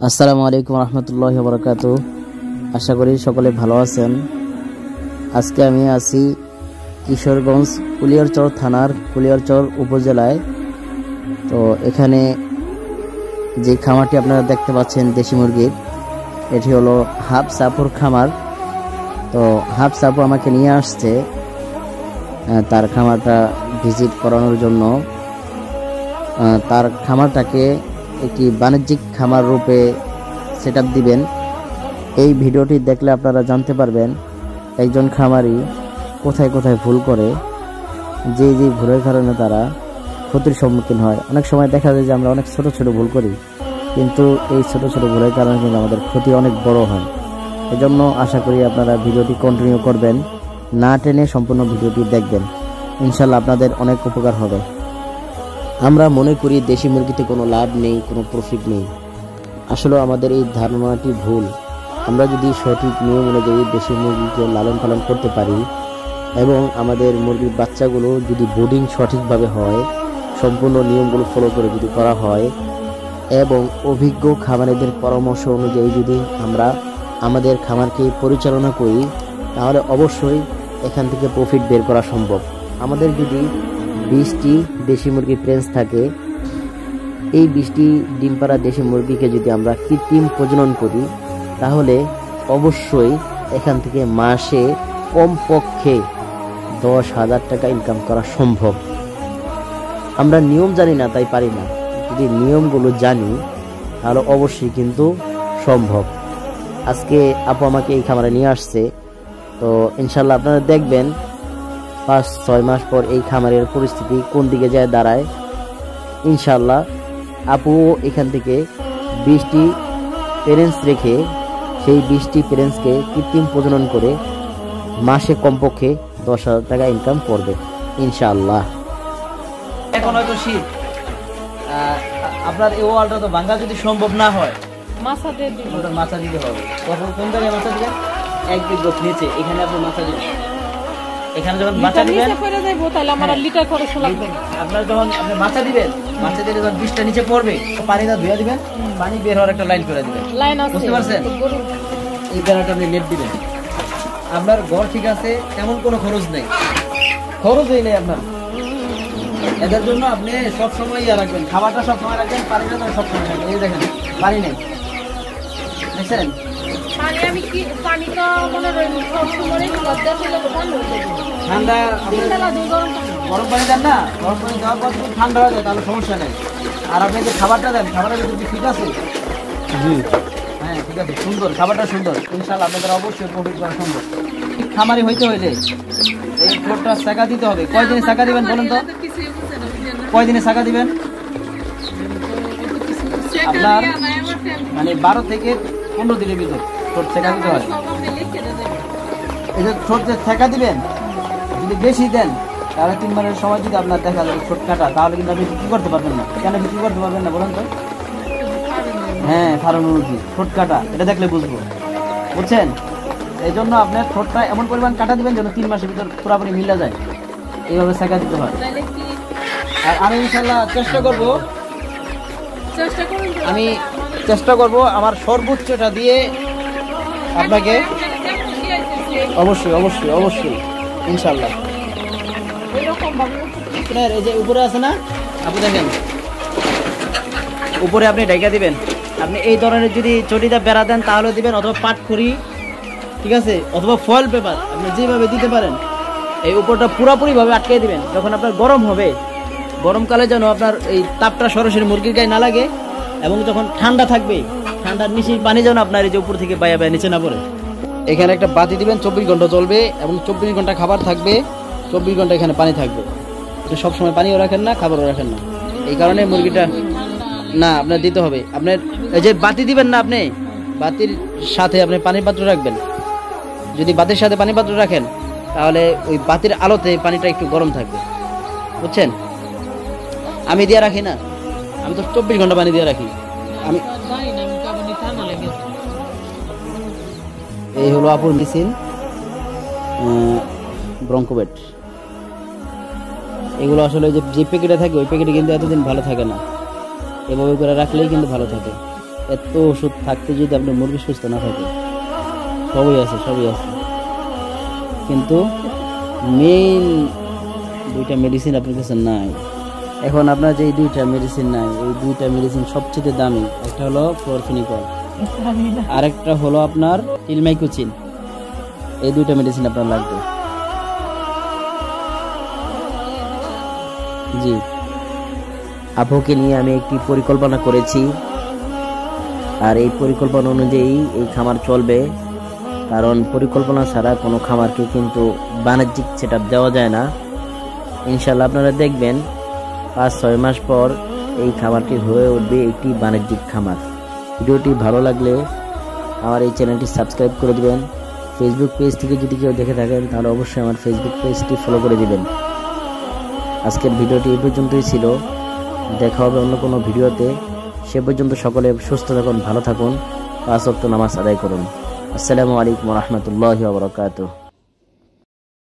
আসসালামু আলাইকুম রহমতুল্লাহি ওয়া বারাকাতুহু। আশা করি সকলে ভালো আছেন। আজকে আমি আছি কিশোরগঞ্জ কুলিয়ারচর থানার কুলিয়ারচর উপজেলায়। তো এখানে যে খামারটি আপনারা দেখতে পাচ্ছেন দেশি মুরগির, এটি হলো হাফ সাপুর খামার। তো হাফ সাপু আমাকে নিয়ে আসছে তার খামারটা ভিজিট করানোর জন্য। তার খামারটাকে একটি বাণিজ্যিক খামার রূপে সেটআপ দিবেন। এই ভিডিওটি দেখলে আপনারা জানতে পারবেন একজন খামারি কোথায় কোথায় ভুল করে, যে ভুলের কারণে তারা ক্ষতির সম্মুখীন হয়। অনেক সময় দেখা যায় যে আমরা অনেক ছোট ছোট ভুল করি, কিন্তু এই ছোট ছোট ভুলের কারণে কিন্তু আমাদের ক্ষতি অনেক বড় হয়। এজন্য আশা করি আপনারা ভিডিওটি কন্টিনিউ করবেন, না টেনে সম্পূর্ণ ভিডিওটি দেখবেন। ইনশাল্লাহ আপনাদের অনেক উপকার হবে। আমরা মনে করি দেশি মুরগিতে কোনো লাভ নেই, কোনো প্রফিট নেই। আসলে আমাদের এই ধারণাটি ভুল। আমরা যদি সঠিক নিয়ম অনুযায়ী দেশি মুরগিকে লালন পালন করতে পারি এবং আমাদের মুরগির বাচ্চাগুলো যদি বোর্ডিং সঠিকভাবে হয়, সম্পূর্ণ নিয়মগুলো ফলো করে যদি করা হয় এবং অভিজ্ঞ খামারিদের পরামর্শ অনুযায়ী যদি আমরা আমাদের খামারকে পরিচালনা করি, তাহলে অবশ্যই এখান থেকে প্রফিট বের করা সম্ভব। আমাদের যদি 20টি দেশি মুরগির প্রেন্স থাকে, এই 20টি ডিম পাড়া দেশি মুরগিকে যদি আমরা কৃত্রিম প্রজনন করি, তাহলে অবশ্যই এখান থেকে মাসে কমপক্ষে 10,000 টাকা ইনকাম করা সম্ভব। আমরা নিয়ম জানি না তাই পারি না, যদি নিয়মগুলো জানি তাহলে অবশ্যই কিন্তু সম্ভব। আজকে আপু আমাকে এই খামারে নিয়ে আসছে। তো ইনশাল্লাহ আপনারা দেখবেন 5-6 মাস পর এই খামারের পরিস্থিতি কোন দিকে যায় দাঁড়ায়। ইনশাল্লাহ আপু এখান থেকে 20টি প্যারেন্টস রেখে সেই 20টি প্যারেন্টসকে কৃত্রিম প্রজনন করে মাসে কমপক্ষে 10,000 টাকা ইনকাম করবে ইনশাআল্লাহ। এখন হয়তো শীত, আপনার এই ওয়ালটা তো ভাঙা যদি সম্ভব না হয়, মাছা দিতে হবে। তখন কোন জায়গায় মাছা দিবেন? 1 বিঘ নিচে এখানে আপনি মাছা দিবেন। এখানে যখন মাছা দিবেন আপনার যখন আপনি মাছা দিবেন, মাছা দিলে যখন বীজটা নিচে পড়বে, পানিটা ধুয়ে দিবেন, পানি বের হওয়ার একটা লাইন করে দিবেন। বুঝতে পারছেন? এই বেড়াটা আপনি নেট দিবেন। আপনার ঘর ঠিক আছে, তেমন কোনো খরচ নেই, খরচই নেই আপনার। এদের জন্য আপনি সবসময় রাখবেন, খাবারটা সবসময় রাখবেন, পানিটা সবসময় রাখবেন। এই দেখেন পানি নেই, দেখছেন? ঠান্ডা গরম পানি দেন না, গরম পানি দেওয়ার পর যদি ঠান্ডা হয়ে যায় তাহলে সমস্যা নেই। আর আপনি যে খাবারটা দেন, খাবারের যদি ঠিক আছে, হ্যাঁ ঠিক আছে, সুন্দর, খাবারটা সুন্দর, ইনশাআল্লাহ আপনাদের অবশ্যই প্রফিট করা সম্ভব। খামারি হইতে হইলে এই ফ্লোরটা শাখা দিতে হবে। কয়দিনে শাখা দিবেন বলেন তো? কয়দিনে শাখা দিবেন? আপনার মানে 12 থেকে 15 দিনের ভিতর ঠোঁট শেখা দিতে হয়। এই যে ঠোঁট যে শেখা দিবেন, যদি বেশি দেন তাহলে 3 মাসের সময় যদি আপনার দেখা যাবে ঠোঁট কাটা, তাহলে কিন্তু আপনি বিক্রি করতে পারবেন না। কেন বিক্রি করতে পারবেন না বলুন তো? হ্যাঁ, ফার্ম মুরগি ঠোঁট কাটা, এটা দেখলে বুঝবো, বুঝছেন? এই জন্য আপনার ঠোঁটটা এমন পরিমাণ কাটা দিবেন যেন 3 মাসের ভিতর পুরোপুরি মিলে যায়, এইভাবে শেখা দিতে হয়। আর আমি ইনশাল্লাহ চেষ্টা করব আমার সর্বোচ্চটা দিয়ে আপনাকে অবশ্যই অবশ্যই অবশ্যই ইনশাল্লাহ। আপনার এই যে উপরে আছে না, আপনি দেখেন উপরে আপনি ডাইকা দিবেন। আপনি এই ধরনের যদি চটিটা বেড়া দেন তাহলে দিবেন, অথবা পাটখড়ি, ঠিক আছে, অথবা ফয়েল পেপার, আপনি যেভাবে দিতে পারেন এই উপরটা পুরোপুরিভাবে আটকে দিবেন। যখন আপনার গরম হবে, গরমকালে যেন আপনার এই তাপটা সরাসরি মুরগির গায়ে না লাগে, এবং যখন ঠান্ডা থাকবে, ঠান্ডার নিচে পানি যেন আপনার এই যে উপর থেকে বায়া বায়া নিচে না পড়ে। এখানে একটা বাতি দিবেন, 24 ঘন্টা চলবে এবং 24 ঘন্টা খাবার থাকবে, 24 ঘন্টা এখানে পানি থাকবে। সবসময় পানিও রাখেন না, খাবারও রাখেন না, এই কারণে মুরগিটা না আপনার দিতে হবে। আপনার এই যে বাতি দিবেন না, আপনি বাতির সাথে আপনি পানির পাত্র রাখবেন। যদি বাতির সাথে পানি পাত্র রাখেন তাহলে ওই বাতির আলোতে পানিটা একটু গরম থাকবে, বুঝছেন? আমি দিয়ে রাখি না, আমি তো 24 ঘন্টা পানি দিয়ে রাখি। আমি এই হলো আপুর মেশিন ব্রঙ্কোবেট। এগুলো আসলে যে প্যাকেটে থাকে ওই প্যাকেটে কিন্তু এতদিন ভালো থাকে না, এভাবে করে রাখলেই কিন্তু ভালো থাকে। এত ওষুধ থাকতে যদি আপনার মুরগি সুস্থ না থাকে, সবই আছে কিন্তু মেইন দুইটা মেডিসিন আপনার কাছে নাই। এখন আপনার যে এই দুইটা মেডিসিন নাই, এই দুইটা মেডিসিন সবচেয়ে দামি। একটা হলো ক্লোরফেনিকল, আরেকটা হলো আপনার টিলমাইকোচিন। এই দুইটা মেডিসিন আপনার লাগবে। জি, আপুকে নিয়ে আমি একটি পরিকল্পনা করেছি, আর এই পরিকল্পনা অনুযায়ী এই খামার চলবে। কারণ পরিকল্পনা ছাড়া কোনো খামারকে কিন্তু বাণিজ্যিক সেটআপ দেওয়া যায় না। ইনশাল্লাহ আপনারা দেখবেন 5-6 মাস পর এই খামারটি হয়ে উঠবে একটি বাণিজ্যিক খামার। ভিডিওটি ভালো লাগলে আমার এই চ্যানেলটি সাবস্ক্রাইব করে দিবেন। ফেসবুক পেজ থেকে যদি কেউ দেখে থাকেন তাহলে অবশ্যই আমার ফেসবুক পেজটি ফলো করে দিবেন। আজকের ভিডিওটি এই পর্যন্তই ছিল। দেখা হবে অন্য কোনো ভিডিওতে। সে পর্যন্ত সকলে সুস্থ থাকুন, ভালো থাকুন, 5 ওয়াক্ত নামাজ আদায় করুন। আসসালামু আলাইকুম ওয়া রাহমাতুল্লাহি ওয়া বারাকাতুহু।